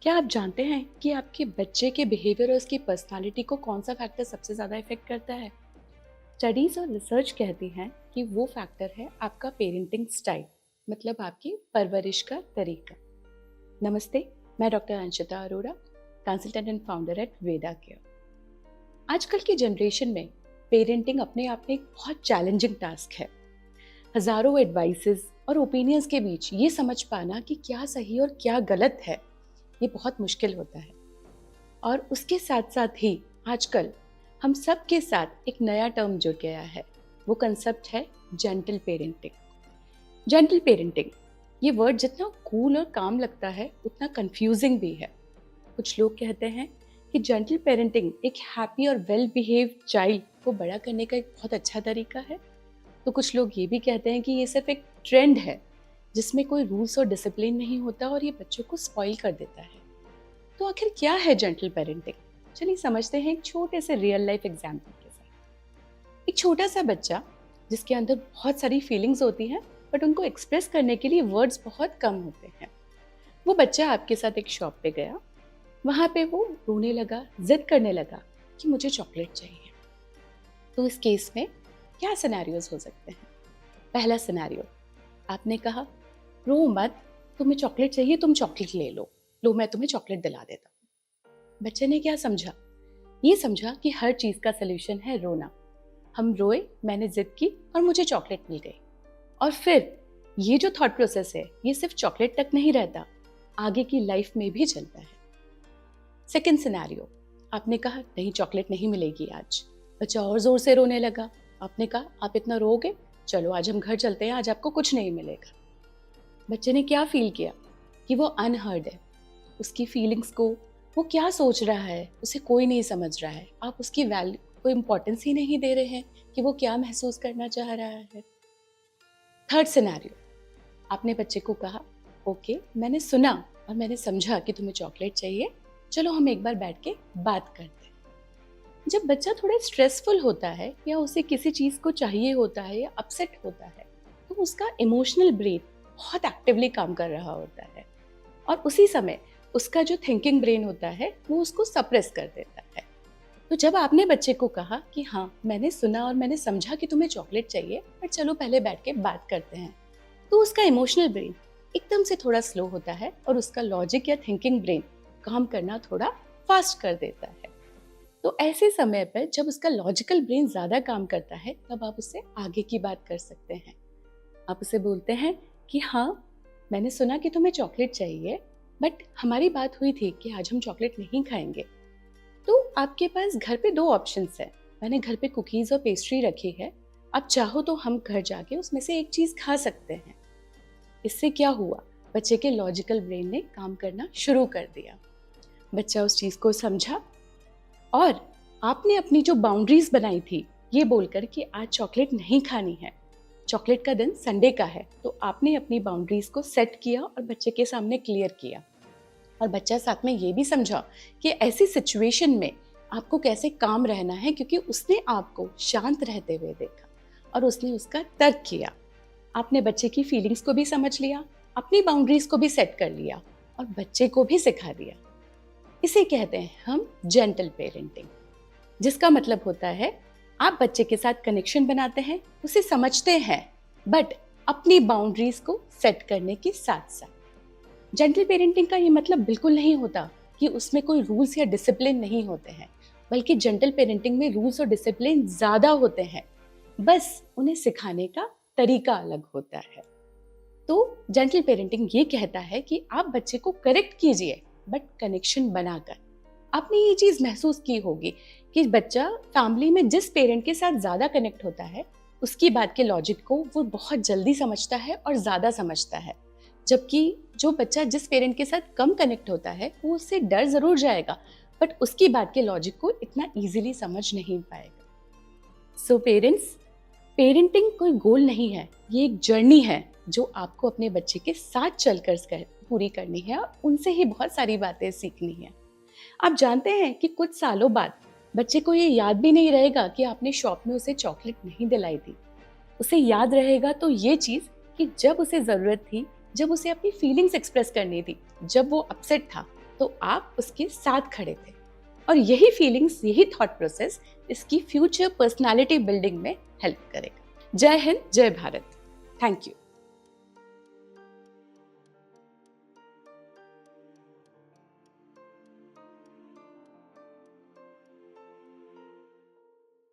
क्या आप जानते हैं कि आपके बच्चे के बिहेवियर और उसकी पर्सनालिटी को कौन सा फैक्टर सबसे ज़्यादा इफेक्ट करता है? स्टडीज और रिसर्च कहती हैं कि वो फैक्टर है आपका पेरेंटिंग स्टाइल, मतलब आपकी परवरिश का तरीका। नमस्ते, मैं doctor Anshita Arora, consultant and founder at Veda care. आजकल की जनरेशन में पेरेंटिंग अपने आप में एक बहुत चैलेंजिंग टास्क है। हजारों एडवाइसेस और ओपिनियंस के बीच ये समझ पाना कि क्या सही और क्या गलत है, ये बहुत मुश्किल होता है। और उसके साथ साथ ही आजकल हम सब के साथ एक नया टर्म जुड़ गया है। वो कंसेप्ट है जेंटल पेरेंटिंग। जेंटल पेरेंटिंग, ये वर्ड जितना कूल और काम लगता है उतना कंफ्यूजिंग भी है। कुछ लोग कहते हैं कि जेंटल पेरेंटिंग एक हैप्पी और वेल बिहेव चाइल्ड को बड़ा करने का एक बहुत अच्छा तरीका है। तो कुछ लोग ये भी कहते हैं कि ये सिर्फ एक ट्रेंड है जिसमें कोई रूल्स और डिसिप्लिन नहीं होता और ये बच्चों को स्पॉइल कर देता है। तो आखिर क्या है जेंटल पेरेंटिंग? चलिए समझते हैं एक छोटे से रियल लाइफ एग्जाम्पल के साथ। एक छोटा सा बच्चा जिसके अंदर बहुत सारी फीलिंग्स होती हैं, बट उनको एक्सप्रेस करने के लिए वर्ड्स बहुत कम होते हैं। वो बच्चा आपके साथ एक शॉप पे गया, वहां पे वो रोने लगा, जिद करने लगा कि मुझे चॉकलेट चाहिए। तो इस केस में क्या सिनेरियोज हो सकते हैं? पहला सिनेरियो, आपने कहा रो मत, तुम्हें चॉकलेट चाहिए, तुम चॉकलेट ले लो, लो मैं तुम्हें चॉकलेट दिला देता हूँ। बच्चे ने क्या समझा? ये समझा कि हर चीज का सोल्यूशन है रोना। हम रोए, मैंने जिद की और मुझे चॉकलेट मिल गई। और फिर ये जो थॉट प्रोसेस है ये सिर्फ चॉकलेट तक नहीं रहता, आगे की लाइफ में भी चलता है। सेकेंड सिनेरियो, आपने कहा नहीं चॉकलेट नहीं मिलेगी आज। बच्चा और जोर से रोने लगा। आपने कहा आप इतना रोगे, चलो आज हम घर चलते हैं, आज आपको कुछ नहीं मिलेगा। बच्चे ने क्या फील किया कि वो अनहर्ड है। उसकी फीलिंग्स को, वो क्या सोच रहा है उसे कोई नहीं समझ रहा है। आप उसकी वैल्यू को इम्पोर्टेंस ही नहीं दे रहे हैं कि वो क्या महसूस करना चाह रहा है। थर्ड सिनेरियो, आपने बच्चे को कहा ओके मैंने सुना और मैंने समझा कि तुम्हें चॉकलेट चाहिए, चलो हम एक बार बैठ के बात करते हैं। जब बच्चा थोड़ा स्ट्रेसफुल होता है या उसे किसी चीज को चाहिए होता है या अपसेट होता है, तो उसका इमोशनल ब्रेन बहुत एक्टिवली काम कर रहा होता है और उसी समय उसका जो थिंकिंग ब्रेन होता है वो उसको सप्रेस कर देता है। तो जब आपने बच्चे को कहा कि हाँ मैंने सुना और मैंने समझा कि तुम्हें चॉकलेट चाहिए, पर चलो पहले बैठ के बात करते हैं, तो उसका इमोशनल ब्रेन एकदम से थोड़ा स्लो होता है और उसका लॉजिक या थिंकिंग ब्रेन काम करना थोड़ा फास्ट कर देता है। तो ऐसे समय पर जब उसका लॉजिकल ब्रेन ज्यादा काम करता है, तब आप उससे आगे की बात कर सकते हैं। आप उसे बोलते हैं कि हाँ मैंने सुना कि तुम्हें चॉकलेट चाहिए, बट हमारी बात हुई थी कि आज हम चॉकलेट नहीं खाएंगे। तो आपके पास घर पे दो ऑप्शंस है। मैंने घर पे कुकीज और पेस्ट्री रखी है, आप चाहो तो हम घर जाके उसमें से एक चीज खा सकते हैं। इससे क्या हुआ? बच्चे के लॉजिकल ब्रेन ने काम करना शुरू कर दिया। बच्चा उस चीज को समझा और आपने अपनी जो बाउंड्रीज बनाई थी ये बोलकर कि आज चॉकलेट नहीं खानी है, चॉकलेट का दिन संडे का है, तो आपने अपनी बाउंड्रीज को सेट किया और बच्चे के सामने क्लियर किया। और बच्चा साथ में ये भी समझा कि ऐसी सिचुएशन में आपको कैसे काम रहना है, क्योंकि उसने आपको शांत रहते हुए देखा और उसने उसका तर्क किया। आपने बच्चे की फीलिंग्स को भी समझ लिया, अपनी बाउंड्रीज को भी सेट कर लिया और बच्चे को भी सिखा दिया। इसे कहते हैं हम जेंटल पेरेंटिंग, जिसका मतलब होता है आप बच्चे के साथ कनेक्शन बनाते हैं, उसे समझते हैं, बट अपनी बाउंड्रीज को सेट करने के साथ साथ। जेंटल पेरेंटिंग का ये मतलब बिल्कुल नहीं होता कि उसमें कोई रूल्स या डिसिप्लिन नहीं होते हैं, बल्कि जेंटल पेरेंटिंग में रूल्स और डिसिप्लिन ज्यादा होते हैं, बस उन्हें सिखाने का तरीका अलग होता है। तो जेंटल पेरेंटिंग ये कहता है कि आप बच्चे को करेक्ट कीजिए, बट कनेक्शन बनाकर। आपने ये चीज महसूस की होगी कि बच्चा फैमिली में जिस पेरेंट के साथ ज्यादा कनेक्ट होता है उसकी बात के लॉजिक को वो बहुत जल्दी समझता है और ज्यादा समझता है, जबकि जो बच्चा जिस पेरेंट के साथ कम कनेक्ट होता है वो उससे डर जरूर जाएगा, बट उसकी बात के लॉजिक को इतना इजीली समझ नहीं पाएगा। सो पेरेंट्स, पेरेंटिंग कोई गोल नहीं है, ये एक जर्नी है जो आपको अपने बच्चे के साथ चलकर पूरी करनी है और उनसे ही बहुत सारी बातें सीखनी है। आप जानते हैं कि कुछ सालों बाद बच्चे को ये याद भी नहीं रहेगा कि आपने शॉप में उसे चॉकलेट नहीं दिलाई थी। उसे याद रहेगा तो ये चीज कि जब उसे जरूरत थी, जब उसे अपनी फीलिंग्स एक्सप्रेस करनी थी, जब वो अपसेट था, तो आप उसके साथ खड़े थे। और यही फीलिंग्स, यही थॉट प्रोसेस इसकी फ्यूचर पर्सनालिटी बिल्डिंग में हेल्प करेगा। जय हिंद, जय भारत। Thank you.